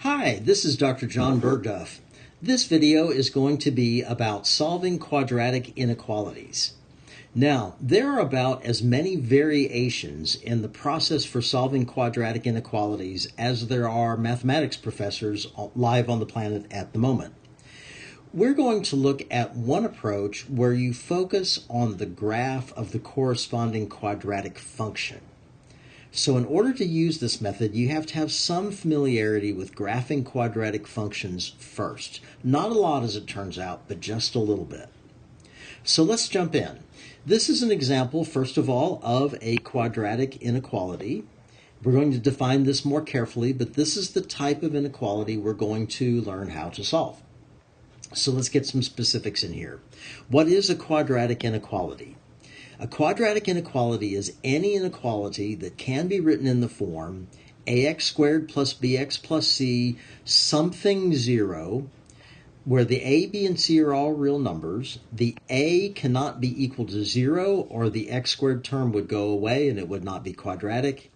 Hi, this is Dr. Johnburghduff. This video is going to be about solving quadratic inequalities. Now, there are about as many variations in the process for solving quadratic inequalities as there are mathematics professors live on the planet at the moment. We're going to look at one approach where you focus on the graph of the corresponding quadratic function. So in order to use this method, you have to have some familiarity with graphing quadratic functions first. Not a lot, as it turns out, but just a little bit. So let's jump in. This is an example, first of all, of a quadratic inequality. We're going to define this more carefully, but this is the type of inequality we're going to learn how to solve. So let's get some specifics in here. What is a quadratic inequality? A quadratic inequality is any inequality that can be written in the form ax squared plus bx plus c something 0, where the a, b, and c are all real numbers. The a cannot be equal to 0, or the x squared term would go away and it would not be quadratic.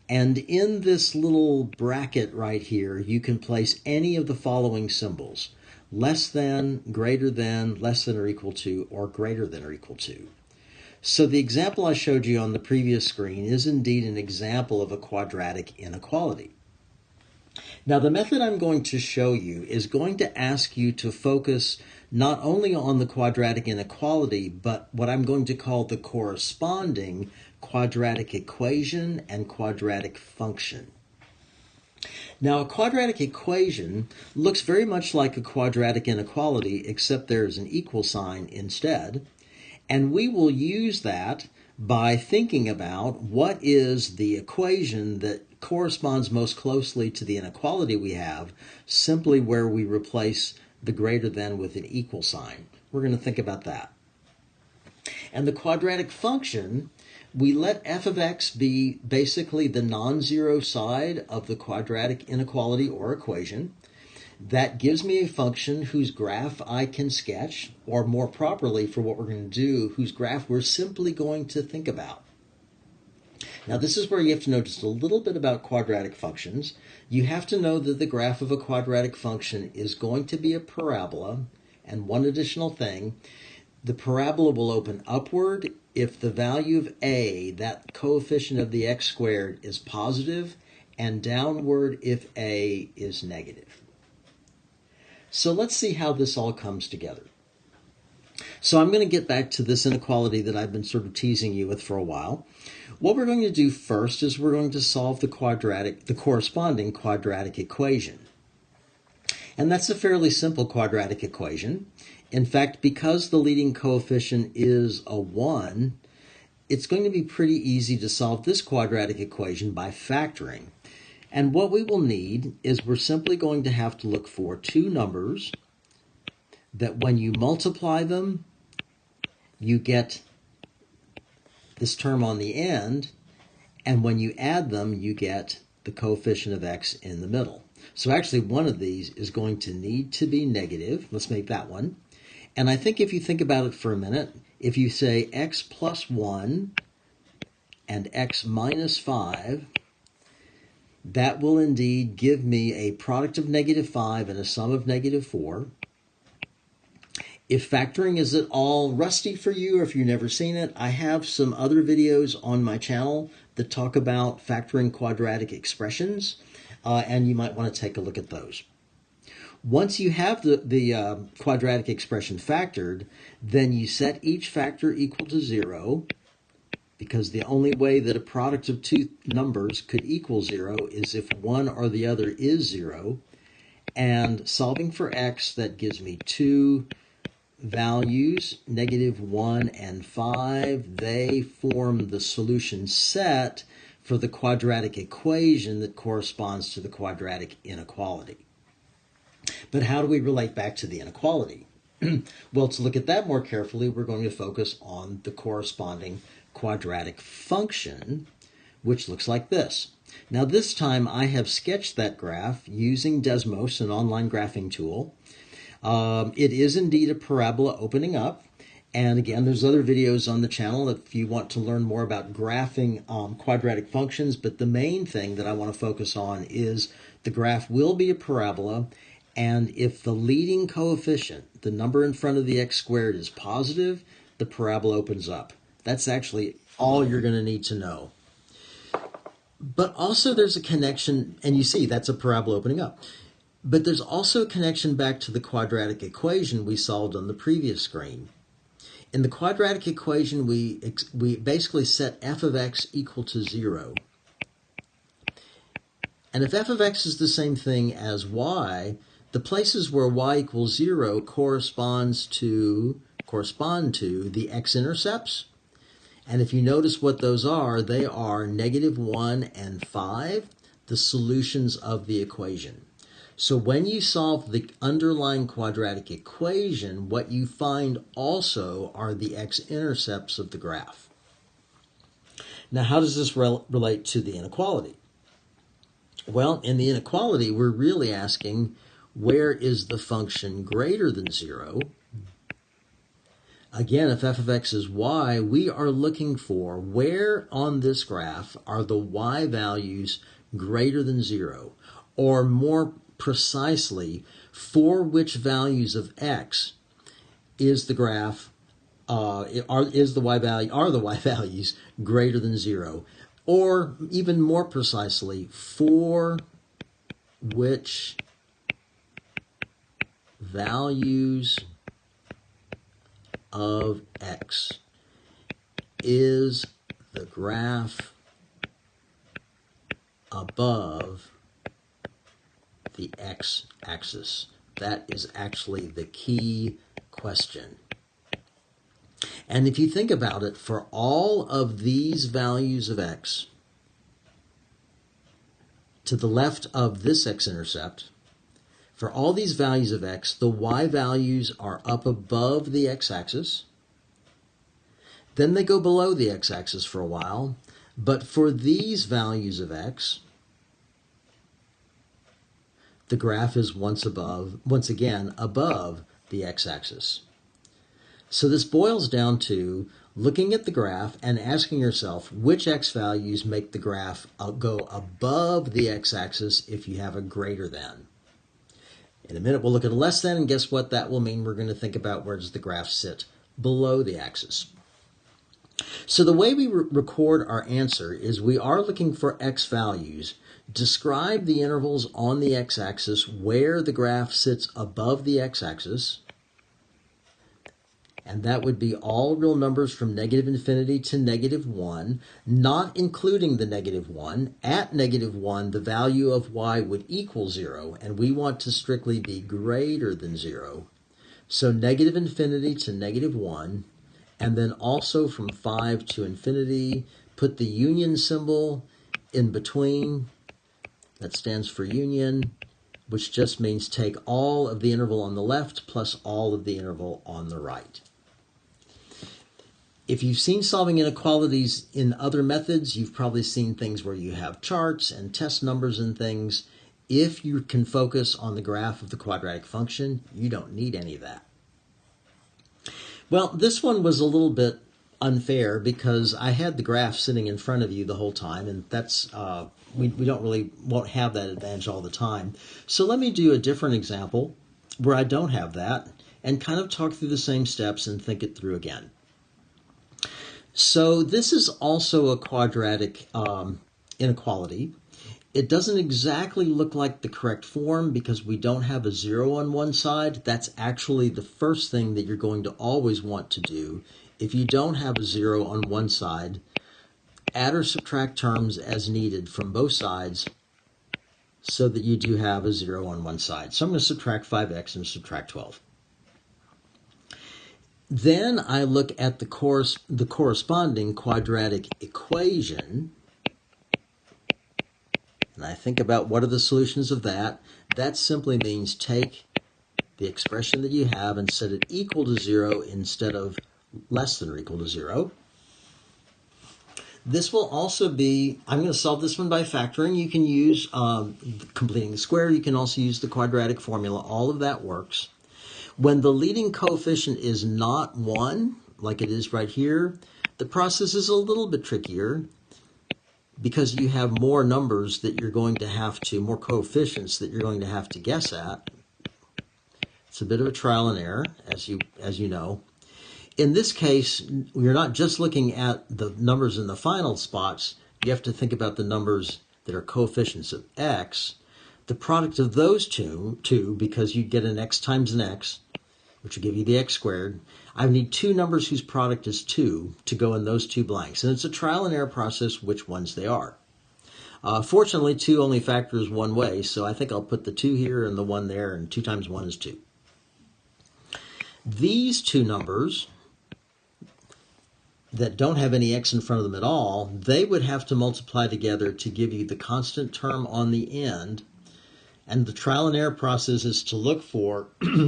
And in this little bracket right here, you can place any of the following symbols: less than, greater than, less than or equal to, or greater than or equal to. So the example I showed you on the previous screen is indeed an example of a quadratic inequality. Now, the method I'm going to show you is going to ask you to focus not only on the quadratic inequality, but what I'm going to call the corresponding quadratic equation and quadratic function. Now, a quadratic equation looks very much like a quadratic inequality, except there's an equal sign instead. And we will use that by thinking about what is the equation that corresponds most closely to the inequality we have, simply where we replace the greater than with an equal sign. We're going to think about that. And the quadratic function, we let f of x be basically the non-zero side of the quadratic inequality or equation. That gives me a function whose graph I can sketch, or more properly for what we're going to do, whose graph we're simply going to think about. Now, this is where you have to know just a little bit about quadratic functions. You have to know that the graph of a quadratic function is going to be a parabola, and one additional thing, the parabola will open upward if the value of a, that coefficient of the x squared, is positive, and downward if a is negative. So let's see how this all comes together. So I'm going to get back to this inequality that I've been sort of teasing you with for a while. What we're going to do first is we're going to solve the corresponding quadratic equation. And that's a fairly simple quadratic equation. In fact, because the leading coefficient is a 1, it's going to be pretty easy to solve this quadratic equation by factoring. And what we will need is we're simply going to have to look for two numbers that when you multiply them, you get this term on the end, and when you add them, you get the coefficient of x in the middle. So actually one of these is going to need to be negative. Let's make that one. And I think if you think about it for a minute, if you say x plus 1 and x minus 5, that will indeed give me a product of -5 and a sum of -4. If factoring is at all rusty for you, or if you've never seen it, I have some other videos on my channel that talk about factoring quadratic expressions, and you might want to take a look at those. Once you have the quadratic expression factored, then you set each factor equal to 0, because the only way that a product of two numbers could equal 0 is if one or the other is 0. And solving for x, that gives me two values, -1 and 5. They form the solution set for the quadratic equation that corresponds to the quadratic inequality. But how do we relate back to the inequality? Well, to look at that more carefully, we're going to focus on the corresponding quadratic function, which looks like this. Now, this time I have sketched that graph using Desmos, an online graphing tool. It is indeed a parabola opening up, And again, there's other videos on the channel if you want to learn more about graphing quadratic functions. But the main thing that I want to focus on is the graph will be a parabola. And if the leading coefficient, the number in front of the x squared, is positive, the parabola opens up. That's actually all you're going to need to know. But also there's a connection, and you see that's a parabola opening up. But there's also a connection back to the quadratic equation we solved on the previous screen. In the quadratic equation, we basically set f of x equal to 0. And if f of x is the same thing as y, the places where y equals 0 correspond to the x-intercepts. And if you notice what those are, they are -1 and 5, the solutions of the equation. So when you solve the underlying quadratic equation, what you find also are the x-intercepts of the graph. Now, how does this relate to the inequality? Well, in the inequality, we're really asking, where is the function greater than 0? Again, if f of x is y, we are looking for where on this graph are the y values greater than 0, or more precisely, for which values of x is the graph are the y values greater than 0, or even more precisely, for which values of x is the graph above the x-axis. That is actually the key question. And if you think about it, for all of these values of x, to the left of this x-intercept, for all these values of x, the y values are up above the x-axis. Then they go below the x-axis for a while. But for these values of x, the graph is once again above the x-axis. So this boils down to looking at the graph and asking yourself which x values make the graph go above the x-axis if you have a greater than. In a minute we'll look at a less than, and guess what that will mean? We're going to think about where does the graph sit below the axis. So the way we record our answer is we are looking for x values. Describe the intervals on the x-axis where the graph sits above the x-axis, and that would be all real numbers from -infinity to -1, not including the -1. At -1, the value of y would equal 0, and we want to strictly be greater than 0. So -infinity to -1, and then also from 5 to infinity, put the union symbol in between. That stands for union, which just means take all of the interval on the left plus all of the interval on the right. If you've seen solving inequalities in other methods, you've probably seen things where you have charts and test numbers and things. If you can focus on the graph of the quadratic function, you don't need any of that. Well, this one was a little bit unfair because I had the graph sitting in front of you the whole time, and that's we won't have that advantage all the time. So let me do a different example where I don't have that and kind of talk through the same steps and think it through again. So this is also a quadratic inequality. It doesn't exactly look like the correct form because we don't have a 0 on one side. That's actually the first thing that you're going to always want to do. If you don't have a 0 on one side, add or subtract terms as needed from both sides so that you do have a 0 on one side. So I'm going to subtract 5x and subtract 12. Then I look at the corresponding quadratic equation, and I think about what are the solutions of that. That simply means take the expression that you have and set it equal to 0 instead of less than or equal to 0. This will also be, I'm going to solve this one by factoring. You can use completing the square. You can also use the quadratic formula. All of that works. When the leading coefficient is not 1, like it is right here. The process is a little bit trickier because you have more numbers that you're going to have to, more coefficients that you're going to have to guess at. It's a bit of a trial and error, as you know. In this case, you're not just looking at the numbers in the final spots. You have to think about the numbers that are coefficients of x. The product of those two, because you get an x times an x, which will give you the x squared. I need two numbers whose product is 2 to go in those two blanks. And it's a trial and error process which ones they are. Fortunately, 2 only factors one way, so I think I'll put the 2 here and the 1 there, and 2 times 1 is 2. These two numbers that don't have any x in front of them at all, they would have to multiply together to give you the constant term on the end. And the trial and error process is to look for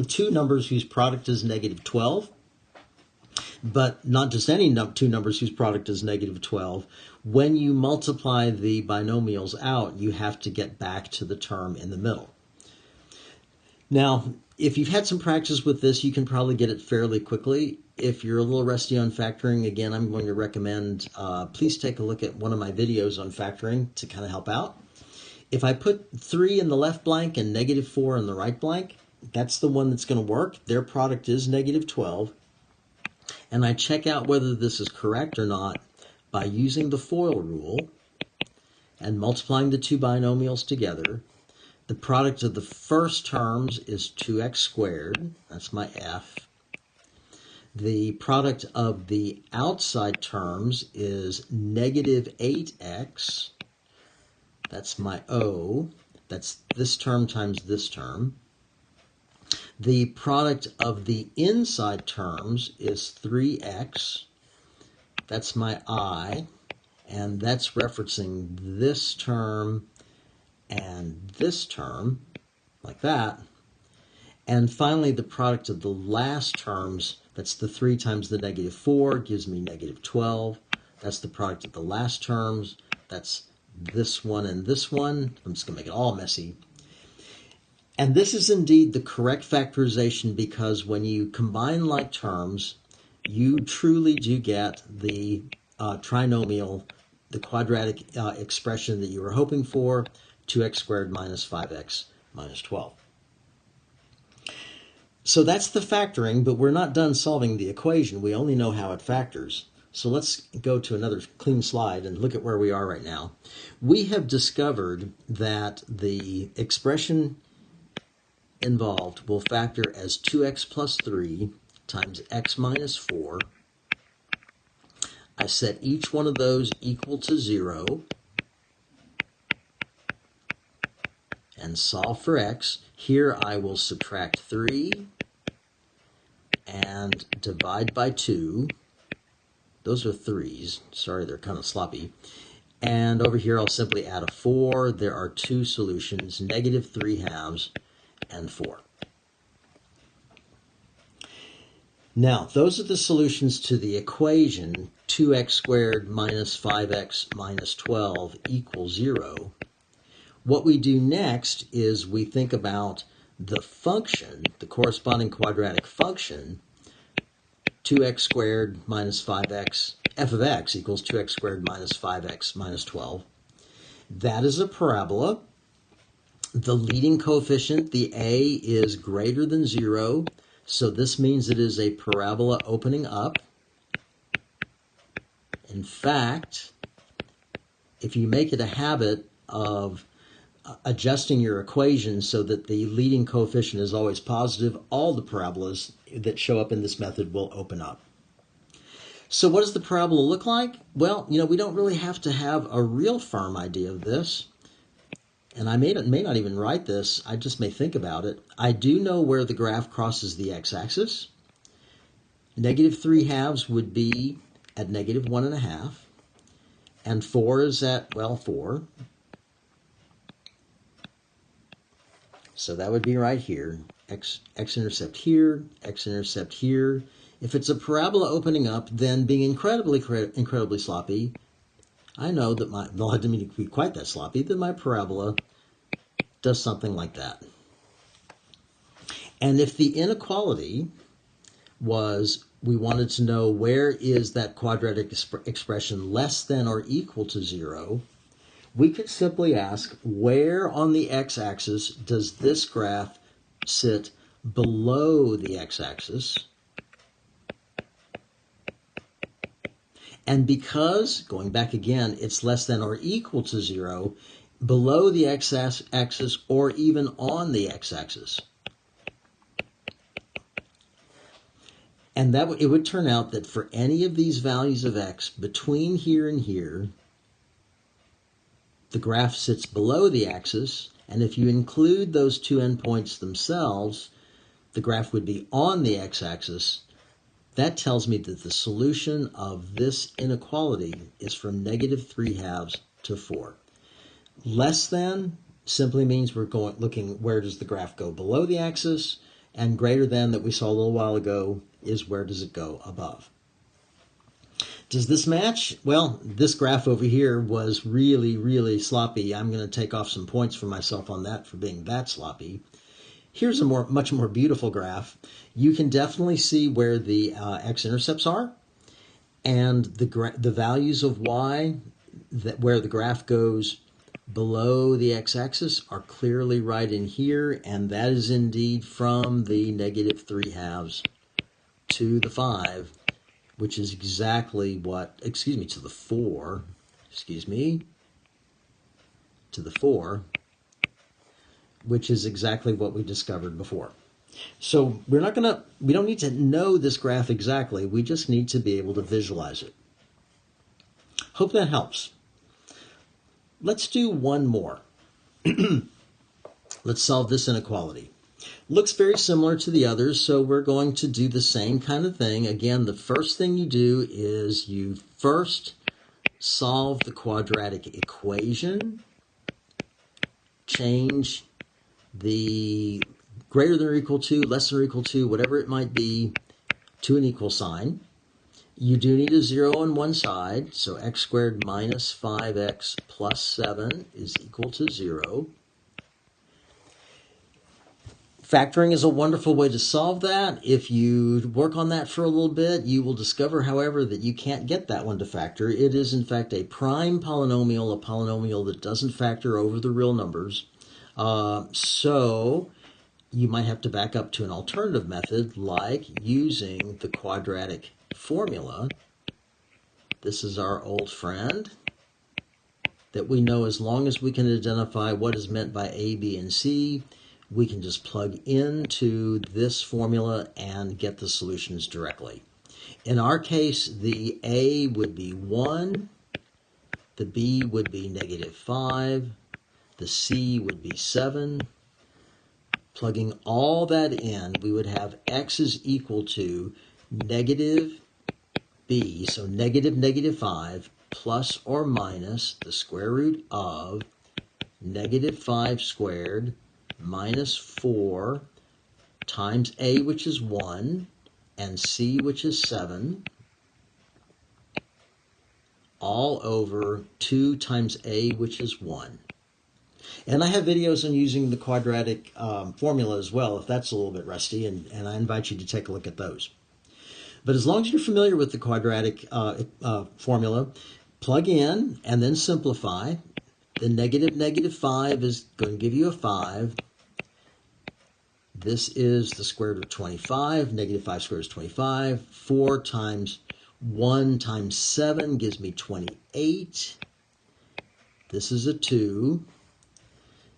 two numbers whose product is negative 12, but not just any two numbers whose product is negative 12. When you multiply the binomials out, you have to get back to the term in the middle. Now, if you've had some practice with this, you can probably get it fairly quickly. If you're a little rusty on factoring, again, I'm going to recommend please take a look at one of my videos on factoring to kind of help out. If I put 3 in the left blank and negative 4 in the right blank, that's the one that's going to work. Their product is negative 12. And I check out whether this is correct or not by using the FOIL rule and multiplying the two binomials together. The product of the first terms is 2x squared. That's my f. The product of the outside terms is negative 8x. That's my O. That's this term times this term. The product of the inside terms is 3x. That's my I. And that's referencing this term and this term, like that. And finally, the product of the last terms, that's the 3 times the negative 4, gives me negative 12. That's the product of the last terms. That's this one and this one. I'm just going to make it all messy. And this is indeed the correct factorization, because when you combine like terms, you truly do get the trinomial, the quadratic expression that you were hoping for, 2x squared minus 5x minus 12. So that's the factoring, but we're not done solving the equation. We only know how it factors. So let's go to another clean slide and look at where we are right now. We have discovered that the expression involved will factor as 2x plus 3 times x minus 4. I set each one of those equal to 0 and solve for x. Here I will subtract 3 and divide by 2. Those are 3's. Sorry, they're kind of sloppy. And over here I'll simply add a 4. There are two solutions, negative 3/2 and 4. Now, those are the solutions to the equation 2x squared minus 5x minus 12 equals 0. What we do next is we think about the function, the corresponding quadratic function, 2x squared minus 5x, f of x equals 2x squared minus 5x minus 12. That is a parabola. The leading coefficient, the a, is greater than 0, so this means it is a parabola opening up. In fact, if you make it a habit of adjusting your equation so that the leading coefficient is always positive, all the parabolas that show up in this method will open up. So what does the parabola look like? Well, we don't really have to have a real firm idea of this. And I may not even write this, I just may think about it. I do know where the graph crosses the x-axis. Negative 3/2 would be at negative 1.5. And 4 is at, well, 4. So that would be right here. X-intercept here, x-intercept here. If it's a parabola opening up, then being incredibly sloppy, I know that they'll have to be quite that sloppy, that my parabola does something like that. And if the inequality was we wanted to know where is that quadratic expression less than or equal to 0, we could simply ask, where on the x-axis does this graph sit below the x-axis? And because, going back again, it's less than or equal to 0, below the x-axis or even on the x-axis. And that it would turn out that for any of these values of x between here and here, the graph sits below the axis, and if you include those two endpoints themselves, the graph would be on the x-axis. That tells me that the solution of this inequality is from -3/2 to 4. Less than simply means we're looking where does the graph go below the axis, and greater than that we saw a little while ago is where does it go above. Does this match? Well, this graph over here was really, really sloppy. I'm going to take off some points for myself on that for being that sloppy. Here's a much more beautiful graph. You can definitely see where the x-intercepts are, and the values of y, where the graph goes below the x-axis, are clearly right in here, and that is indeed from the -3/2 to the 5, which is exactly what, to the 4, to the 4, which is exactly what we discovered before. So we don't need to know this graph exactly, we just need to be able to visualize it. Hope that helps. Let's do one more. Let's solve this inequality. Looks very similar to the others, so we're going to do the same kind of thing. Again, the first thing you do is you first solve the quadratic equation, change the greater than or equal to, less than or equal to, whatever it might be, to an equal sign. You do need a 0 on one side, so x squared minus 5x plus 7 is equal to 0. Factoring is a wonderful way to solve that. If you work on that for a little bit, you will discover, however, that you can't get that one to factor. It is, in fact, a prime polynomial, a polynomial that doesn't factor over the real numbers. So you might have to back up to an alternative method, like using the quadratic formula. This is our old friend that we know as long as we can identify what is meant by A, B, and C, we can just plug into this formula and get the solutions directly. In our case, the A would be 1, the B would be -5, the C would be 7. Plugging all that in, we would have x is equal to negative b, so -5 plus or minus the square root of -5 squared minus 4 times a, which is 1, and c, which is 7, all over 2 times a, which is 1. And I have videos on using the quadratic formula as well, if that's a little bit rusty, and I invite you to take a look at those. But as long as you're familiar with the quadratic formula, plug in and then simplify. The -5 is going to give you a 5. This is the square root of 25. -5 squared is 25. 4 times 1 times 7 gives me 28. This is a 2.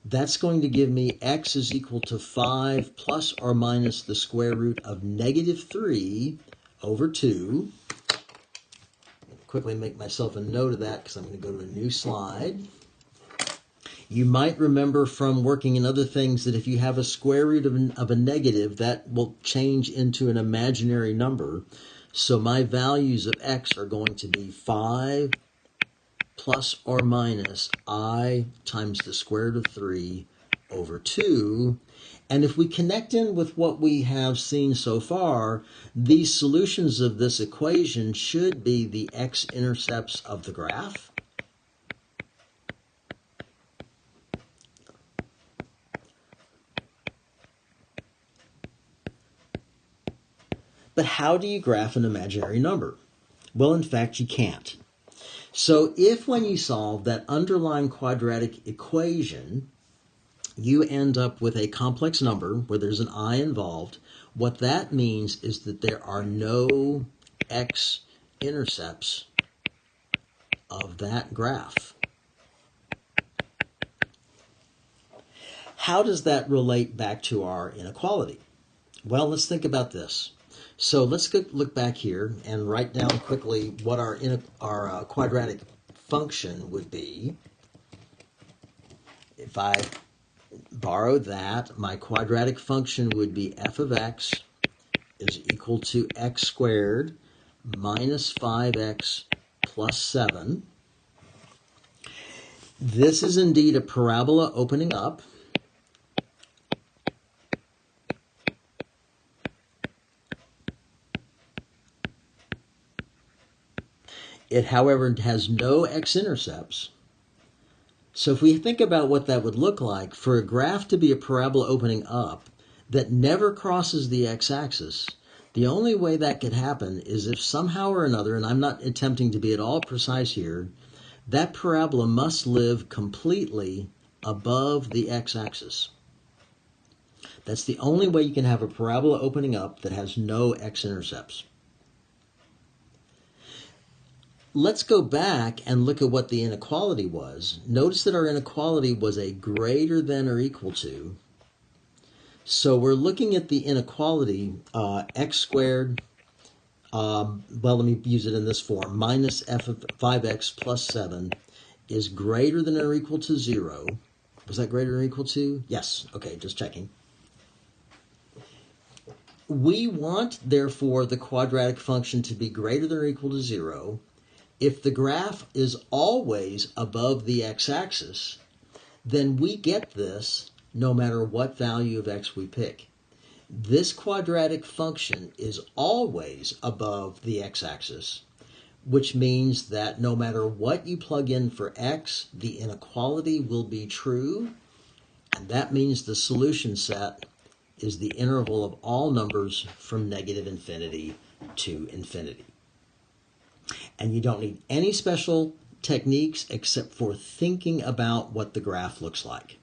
That's going to give me x is equal to 5 plus or minus the square root of -3 over 2. Quickly make myself a note of that because I'm going to go to a new slide. You might remember from working in other things that if you have a square root of a negative, that will change into an imaginary number. So my values of x are going to be 5 plus or minus I times the square root of 3 over 2. And if we connect in with what we have seen so far, these solutions of this equation should be the x-intercepts of the graph. But how do you graph an imaginary number? Well, in fact, you can't. So if when you solve that underlying quadratic equation, you end up with a complex number where there's an I involved, what that means is that there are no x-intercepts of that graph. How does that relate back to our inequality? Well, let's think about this. So let's look back here and write down quickly what our quadratic function would be. If I borrow that, my quadratic function would be f of x is equal to x squared minus 5x plus 7. This is indeed a parabola opening up. It, however, has no x-intercepts. So if we think about what that would look like, for a graph to be a parabola opening up that never crosses the x-axis, the only way that could happen is if somehow or another, and I'm not attempting to be at all precise here, that parabola must live completely above the x-axis. That's the only way you can have a parabola opening up that has no x-intercepts. Let's go back and look at what the inequality was. Notice that our inequality was a greater than or equal to. So we're looking at the inequality, x squared, well, let me use it in this form, minus f of 5x plus 7 is greater than or equal to 0. Was that greater than or equal to? Yes. Okay, just checking. We want, therefore, the quadratic function to be greater than or equal to 0. If the graph is always above the x-axis, then we get this no matter what value of x we pick. This quadratic function is always above the x-axis, which means that no matter what you plug in for x, the inequality will be true, and that means the solution set is the interval of all numbers from negative infinity to infinity. And you don't need any special techniques except for thinking about what the graph looks like.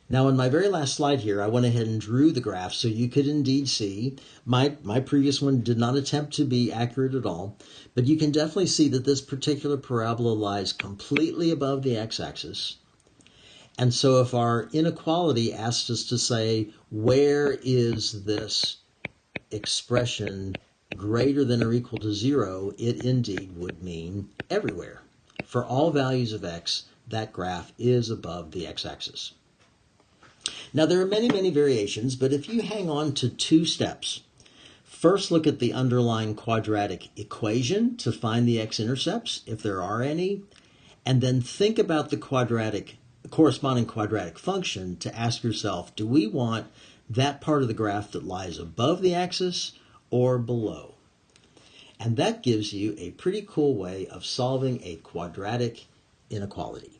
Now, in my very last slide here, I went ahead and drew the graph so you could indeed see. My previous one did not attempt to be accurate at all, but you can definitely see that this particular parabola lies completely above the x-axis. And so if our inequality asks us to say, where is this expression greater than or equal to 0, it indeed would mean everywhere. For all values of x, that graph is above the x-axis. Now, there are many, many variations, but if you hang on to 2 steps, first look at the underlying quadratic equation to find the x-intercepts, if there are any, and then think about the corresponding quadratic function to ask yourself, do we want that part of the graph that lies above the axis or below? And that gives you a pretty cool way of solving a quadratic inequality.